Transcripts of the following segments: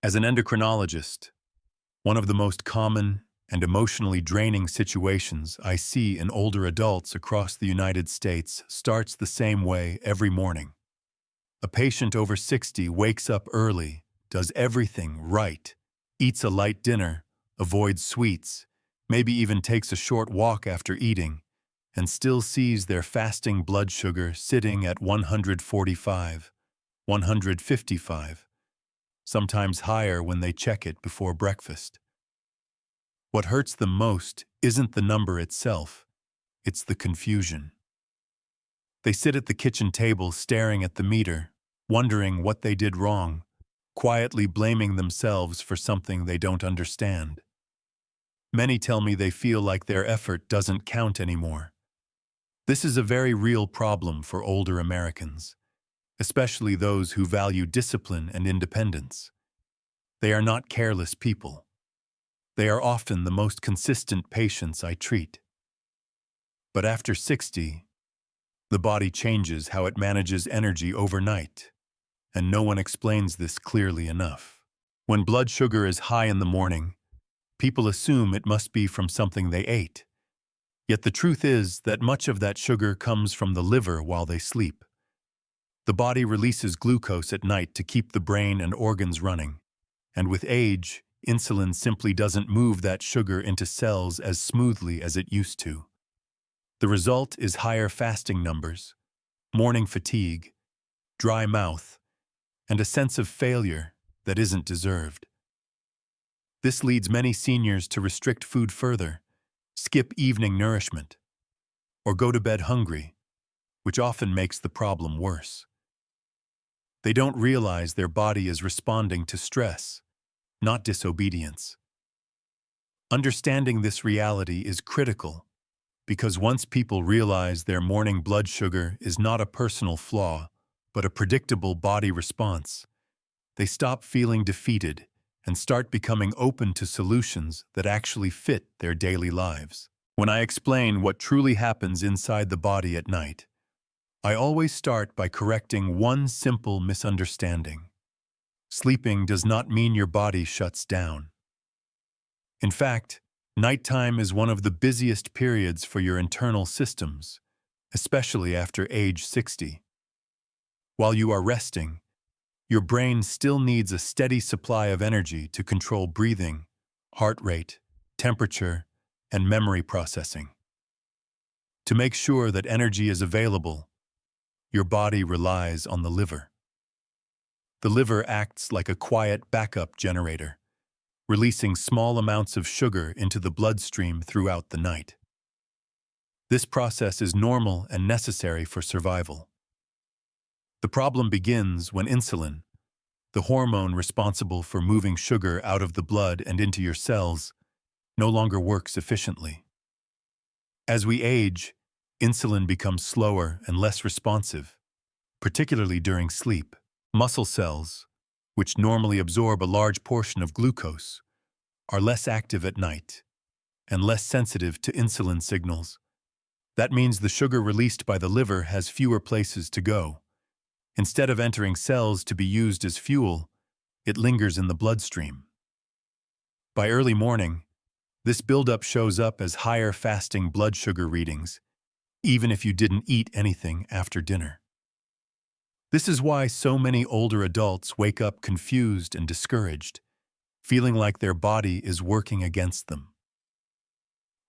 As an endocrinologist, one of the most common and emotionally draining situations I see in older adults across the United States starts the same way every morning. A patient over 60 wakes up early, does everything right, eats a light dinner, avoids sweets, maybe even takes a short walk after eating, and still sees their fasting blood sugar sitting at 145, 155, sometimes higher when they check it before breakfast. What hurts them most isn't the number itself, it's the confusion. They sit at the kitchen table staring at the meter, wondering what they did wrong, quietly blaming themselves for something they don't understand. Many tell me they feel like their effort doesn't count anymore. This is a very real problem for older Americans, especially those who value discipline and independence. They are not careless people. They are often the most consistent patients I treat. But after 60, the body changes how it manages energy overnight, and no one explains this clearly enough. When blood sugar is high in the morning, people assume it must be from something they ate. Yet the truth is that much of that sugar comes from the liver while they sleep. The body releases glucose at night to keep the brain and organs running, and with age, insulin simply doesn't move that sugar into cells as smoothly as it used to. The result is higher fasting numbers, morning fatigue, dry mouth, and a sense of failure that isn't deserved. This leads many seniors to restrict food further, skip evening nourishment, or go to bed hungry, which often makes the problem worse. They don't realize their body is responding to stress, not disobedience. Understanding this reality is critical, because once people realize their morning blood sugar is not a personal flaw, but a predictable body response, they stop feeling defeated and start becoming open to solutions that actually fit their daily lives. When I explain what truly happens inside the body at night, I always start by correcting one simple misunderstanding. Sleeping does not mean your body shuts down. In fact, nighttime is one of the busiest periods for your internal systems, especially after age 60. While you are resting, your brain still needs a steady supply of energy to control breathing, heart rate, temperature, and memory processing. To make sure that energy is available, your body relies on the liver. The liver acts like a quiet backup generator, releasing small amounts of sugar into the bloodstream throughout the night. This process is normal and necessary for survival. The problem begins when insulin, the hormone responsible for moving sugar out of the blood and into your cells, no longer works efficiently. As we age, insulin becomes slower and less responsive, particularly during sleep. Muscle cells, which normally absorb a large portion of glucose, are less active at night and less sensitive to insulin signals. That means the sugar released by the liver has fewer places to go. Instead of entering cells to be used as fuel, it lingers in the bloodstream. By early morning, this buildup shows up as higher fasting blood sugar readings, even if you didn't eat anything after dinner. This is why so many older adults wake up confused and discouraged, feeling like their body is working against them.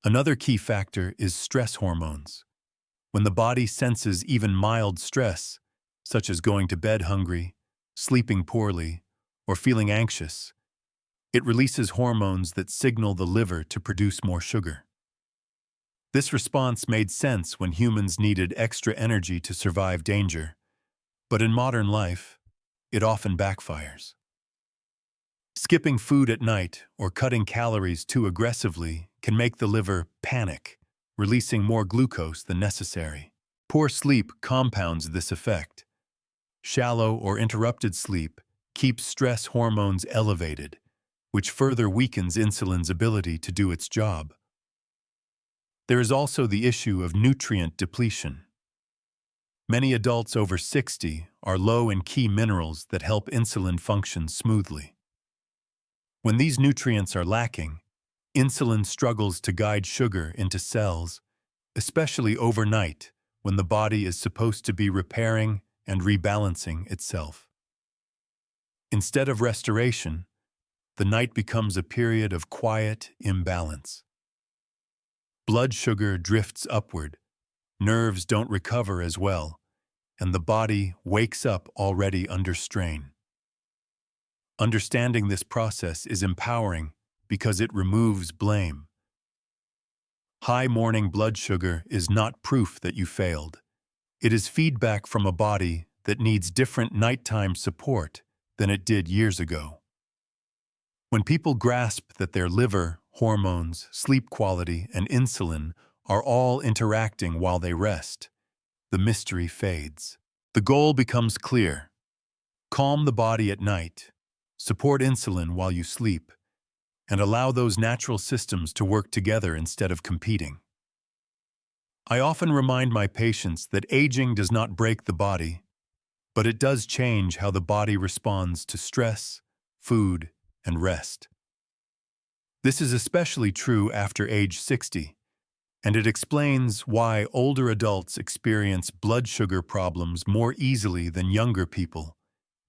Another key factor is stress hormones. When the body senses even mild stress, such as going to bed hungry, sleeping poorly, or feeling anxious, it releases hormones that signal the liver to produce more sugar. This response made sense when humans needed extra energy to survive danger, but in modern life, it often backfires. Skipping food at night or cutting calories too aggressively can make the liver panic, releasing more glucose than necessary. Poor sleep compounds this effect. Shallow or interrupted sleep keeps stress hormones elevated, which further weakens insulin's ability to do its job. There is also the issue of nutrient depletion. Many adults over 60 are low in key minerals that help insulin function smoothly. When these nutrients are lacking, insulin struggles to guide sugar into cells, especially overnight when the body is supposed to be repairing and rebalancing itself. Instead of restoration, the night becomes a period of quiet imbalance. Blood sugar drifts upward, nerves don't recover as well, and the body wakes up already under strain. Understanding this process is empowering because it removes blame. High morning blood sugar is not proof that you failed. It is feedback from a body that needs different nighttime support than it did years ago. When people grasp that their liver, hormones, sleep quality, and insulin are all interacting while they rest, the mystery fades. The goal becomes clear. Calm the body at night, support insulin while you sleep, and allow those natural systems to work together instead of competing. I often remind my patients that aging does not break the body, but it does change how the body responds to stress, food, and rest. This is especially true after age 60, and it explains why older adults experience blood sugar problems more easily than younger people,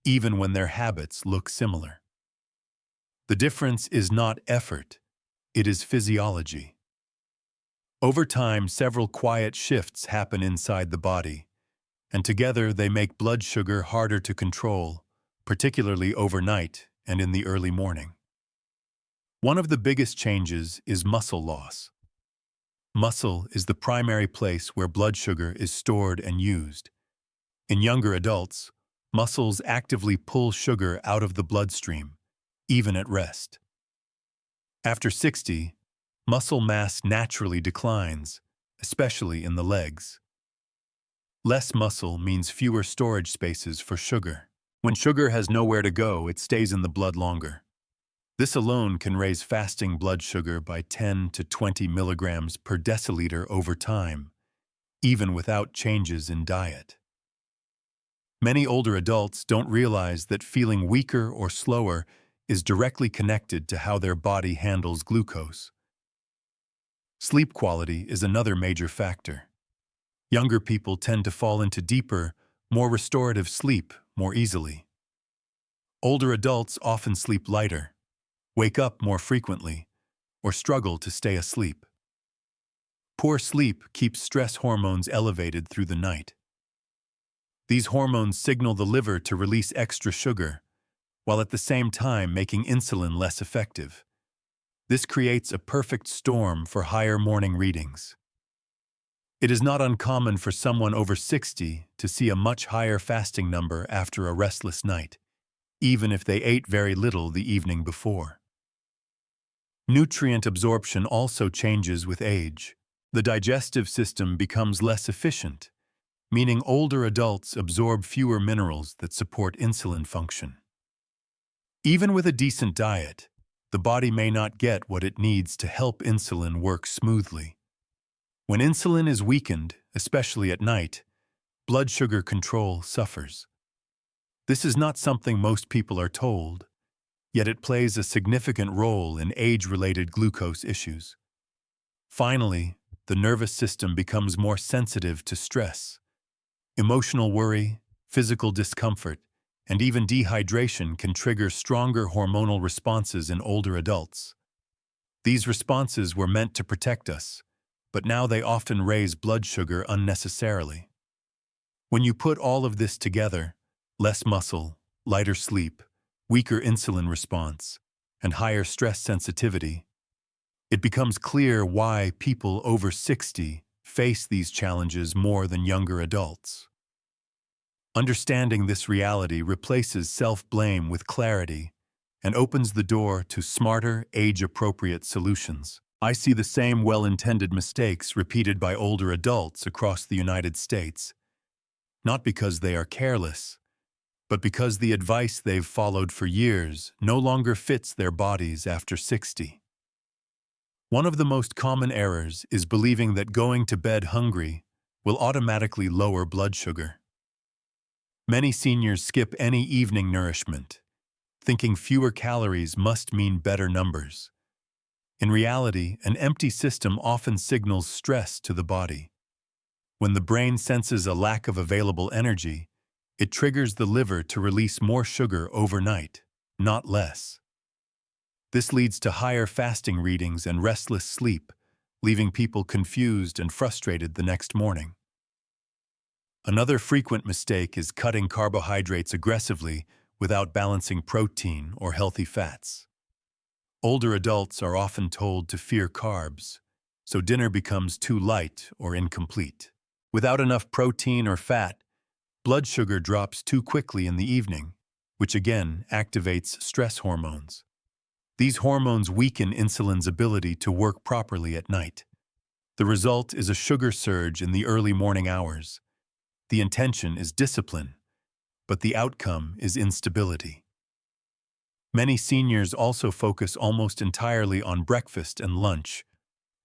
even when their habits look similar. The difference is not effort, it is physiology. Over time, several quiet shifts happen inside the body, and together they make blood sugar harder to control, particularly overnight and in the early morning. One of the biggest changes is muscle loss. Muscle is the primary place where blood sugar is stored and used. In younger adults, muscles actively pull sugar out of the bloodstream, even at rest. After 60, muscle mass naturally declines, especially in the legs. Less muscle means fewer storage spaces for sugar. When sugar has nowhere to go, it stays in the blood longer. This alone can raise fasting blood sugar by 10 to 20 milligrams per deciliter over time, even without changes in diet. Many older adults don't realize that feeling weaker or slower is directly connected to how their body handles glucose. Sleep quality is another major factor. Younger people tend to fall into deeper, more restorative sleep more easily. Older adults often sleep lighter, wake up more frequently, or struggle to stay asleep. Poor sleep keeps stress hormones elevated through the night. These hormones signal the liver to release extra sugar, while at the same time making insulin less effective. This creates a perfect storm for higher morning readings. It is not uncommon for someone over 60 to see a much higher fasting number after a restless night, even if they ate very little the evening before. Nutrient absorption also changes with age. The digestive system becomes less efficient, meaning older adults absorb fewer minerals that support insulin function. Even with a decent diet, the body may not get what it needs to help insulin work smoothly. When insulin is weakened, especially at night, blood sugar control suffers. This is not something most people are told, yet it plays a significant role in age-related glucose issues. Finally, the nervous system becomes more sensitive to stress. Emotional worry, physical discomfort, and even dehydration can trigger stronger hormonal responses in older adults. These responses were meant to protect us, but now they often raise blood sugar unnecessarily. When you put all of this together, less muscle, lighter sleep, weaker insulin response, and higher stress sensitivity, it becomes clear why people over 60 face these challenges more than younger adults. Understanding this reality replaces self-blame with clarity and opens the door to smarter, age-appropriate solutions. I see the same well-intended mistakes repeated by older adults across the United States, not because they are careless, but because the advice they've followed for years no longer fits their bodies after 60. One of the most common errors is believing that going to bed hungry will automatically lower blood sugar. Many seniors skip any evening nourishment, thinking fewer calories must mean better numbers. In reality, an empty system often signals stress to the body. When the brain senses a lack of available energy, it triggers the liver to release more sugar overnight, not less. This leads to higher fasting readings and restless sleep, leaving people confused and frustrated the next morning. Another frequent mistake is cutting carbohydrates aggressively without balancing protein or healthy fats. Older adults are often told to fear carbs, so dinner becomes too light or incomplete. Without enough protein or fat, blood sugar drops too quickly in the evening, which again activates stress hormones. These hormones weaken insulin's ability to work properly at night. The result is a sugar surge in the early morning hours. The intention is discipline, but the outcome is instability. Many seniors also focus almost entirely on breakfast and lunch,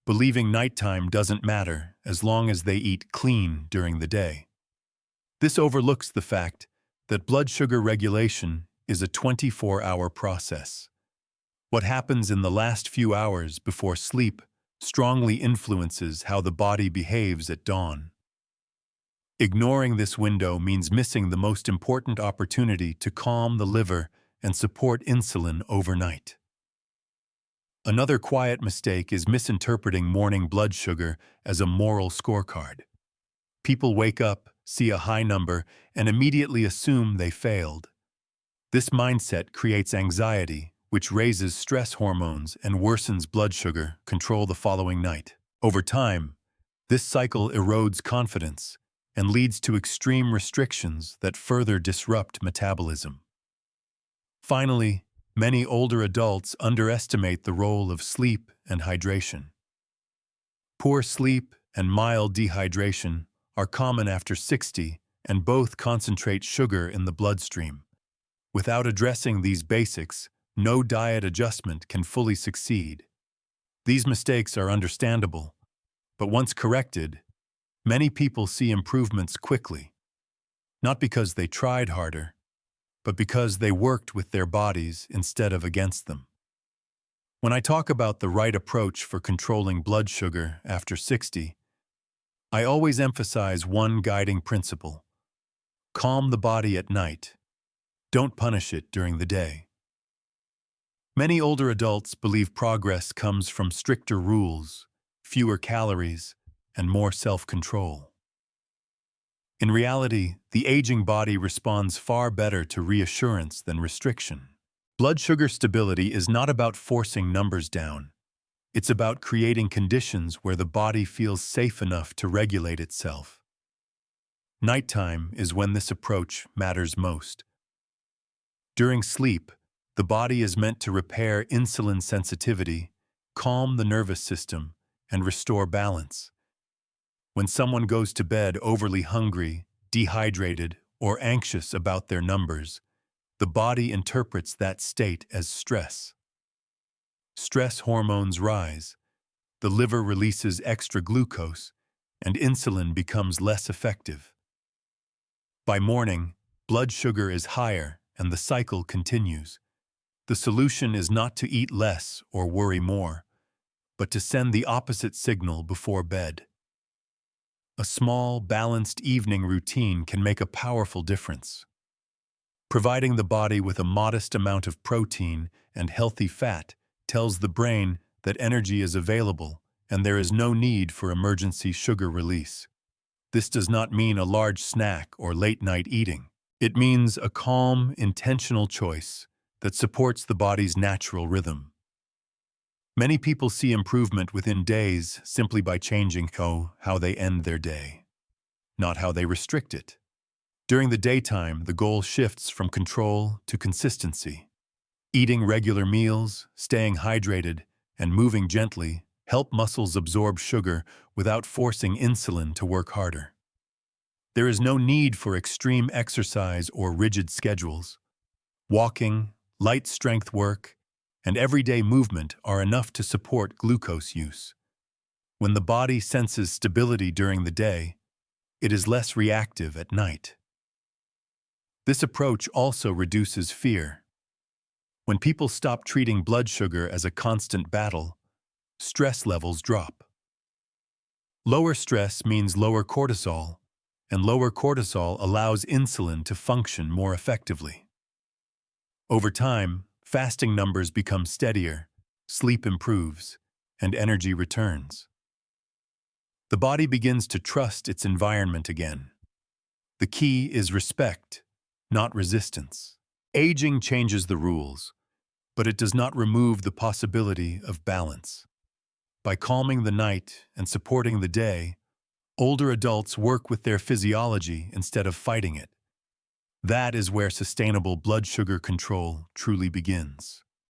believing nighttime doesn't matter as long as they eat clean during the day. This overlooks the fact that blood sugar regulation is a 24-hour process. What happens in the last few hours before sleep strongly influences how the body behaves at dawn. Ignoring this window means missing the most important opportunity to calm the liver and support insulin overnight. Another quiet mistake is misinterpreting morning blood sugar as a moral scorecard. People wake up, see a high number, and immediately assume they failed. This mindset creates anxiety, which raises stress hormones and worsens blood sugar control the following night. Over time, this cycle erodes confidence and leads to extreme restrictions that further disrupt metabolism. Finally, many older adults underestimate the role of sleep and hydration. Poor sleep and mild dehydration are common after 60 and both concentrate sugar in the bloodstream. Without addressing these basics, no diet adjustment can fully succeed. These mistakes are understandable, but once corrected, many people see improvements quickly, not because they tried harder, but because they worked with their bodies instead of against them. When I talk about the right approach for controlling blood sugar after 60, I always emphasize one guiding principle: calm the body at night. Don't punish it during the day. Many older adults believe progress comes from stricter rules, fewer calories, and more self-control. In reality, the aging body responds far better to reassurance than restriction. Blood sugar stability is not about forcing numbers down. It's about creating conditions where the body feels safe enough to regulate itself. Nighttime is when this approach matters most. During sleep, the body is meant to repair insulin sensitivity, calm the nervous system, and restore balance. When someone goes to bed overly hungry, dehydrated, or anxious about their numbers, the body interprets that state as stress. Stress hormones rise, the liver releases extra glucose, and insulin becomes less effective. By morning, blood sugar is higher and the cycle continues. The solution is not to eat less or worry more, but to send the opposite signal before bed. A small, balanced evening routine can make a powerful difference. Providing the body with a modest amount of protein and healthy fat tells the brain that energy is available and there is no need for emergency sugar release. This does not mean a large snack or late-night eating. It means a calm, intentional choice that supports the body's natural rhythm. Many people see improvement within days simply by changing how they end their day, not how they restrict it. During the daytime, the goal shifts from control to consistency. Eating regular meals, staying hydrated, and moving gently help muscles absorb sugar without forcing insulin to work harder. There is no need for extreme exercise or rigid schedules. Walking, light strength work, and everyday movement are enough to support glucose use. When the body senses stability during the day, it is less reactive at night. This approach also reduces fear. When people stop treating blood sugar as a constant battle, stress levels drop. Lower stress means lower cortisol, and lower cortisol allows insulin to function more effectively. Over time, fasting numbers become steadier, sleep improves, and energy returns. The body begins to trust its environment again. The key is respect, not resistance. Aging changes the rules, but it does not remove the possibility of balance. By calming the night and supporting the day, older adults work with their physiology instead of fighting it. That is where sustainable blood sugar control truly begins.